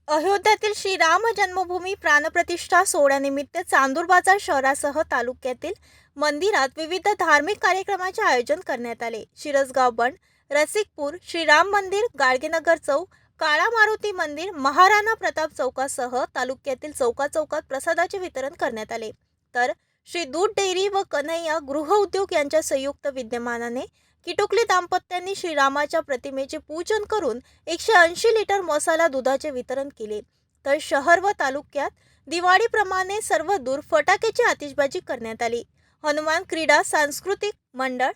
अयोध्यातील श्रीराम जन्मभूमी प्राणप्रतिष्ठा सोहळ्यानिमित्त चांदूर बाजार शहरासह तालुक्यातील मंदिरात विविध धार्मिक कार्यक्रमाचे आयोजन करण्यात आले। शिरसगाव बंड, रसिकपूर, श्रीराम मंदिर, गाडगेनगर चौक, काळा मारुती मंदिर, महाराणा प्रताप चौकासह तालुक्यातील चौकात प्रसादाचे वितरण करण्यात आले। तर श्री दूध डेअरी व कन्हैया गृह उद्योग यांच्या संयुक्त विद्यमानाने किटुकली दाम्पत्यांनी श्रीरामाच्या प्रतिमेचे पूजन करून 180 लिटर मसाला दुधाचे वितरण केले। तर शहर व तालुक्यात दिवाळीप्रमाणे सर्व दूर फटाक्याची आतिषबाजी करण्यात आली। हनुमान क्रीडा सांस्कृतिक मंडळ,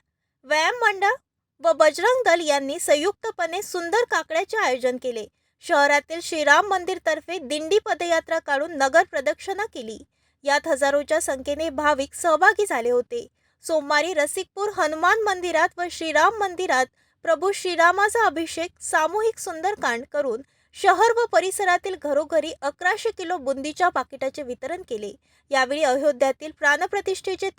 व्यायाम मंडळ व बजरंग दल यांनी संयुक्तपणे सुंदर काकड्याचे आयोजन केले। शहरातील श्रीराम मंदिर तर्फे दिंडी पदयात्रा काढून नगर प्रदक्षिणा केली। यात हजारोच्या संख्येने भाविक सहभागी झाले होते। सोमवारी रसिकपूर हनुमान मंदिरात व श्रीराम मंदिरात प्रभू श्रीरामाचा अभिषेक सामूहिक सुंदरकांड करून शहर व परिसरातील घरोघरी 1100 किलो बुंदीच्या पाकिटाचे वितरण केले। यावेळी अयोध्यातील प्राणप्रतिष्ठेचे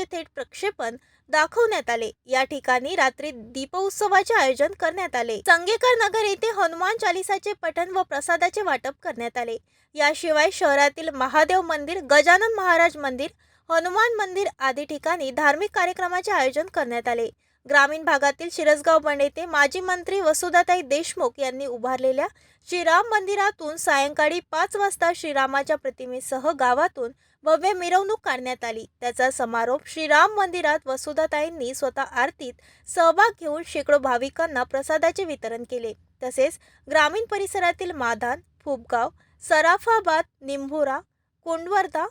थेट प्रक्षेपण दाखवण्यात आले। या ठिकाणी रात्री दीपोत्सवाचे आयोजन करण्यात आले। संगेकर नगर येथे हनुमान चालीसाचे पठण व प्रसादाचे वाटप करण्यात आले। याशिवाय शहरातील महादेव मंदिर, गजानन महाराज मंदिर, हनुमान मंदिर आदी ठिकाणी धार्मिक कार्यक्रमाचे आयोजन करण्यात आले। ग्रामीण भागातील शिरसगाव बंड येथे माजी मंत्री वसुधाताई देशमुख यांनी उभारलेल्या श्रीराम मंदिरातून सायंकाळी 5 वाजता श्रीरामाच्या प्रतिमेसह गावातून भव्य मिरवणूक काढण्यात आली। त्याचा समारोप श्रीराम मंदिरात वसुधाताईंनी स्वतः आरतीत सहभाग घेऊन शेकडो भाविकांना प्रसादाचे वितरण केले। तसेच ग्रामीण परिसरातील माधान, फुबगाव, सराफाबाद, निंभोरा, कोंडवर्धा,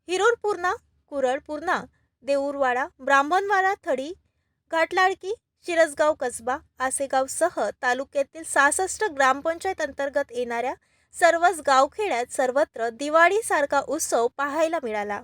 हिरोरपूर्णा, कुरळपूर्णा, देऊरवाडा, ब्राह्मणवाडा, थडी, घाटलाडकी, शिरसगाव कसबा, आसेगावसह तालुक्यातील 66 ग्रामपंचायत अंतर्गत येणाऱ्या सर्वच गावखेड्यात सर्वत्र दिवाळी सारखा उत्सव पाहायला मिळाला।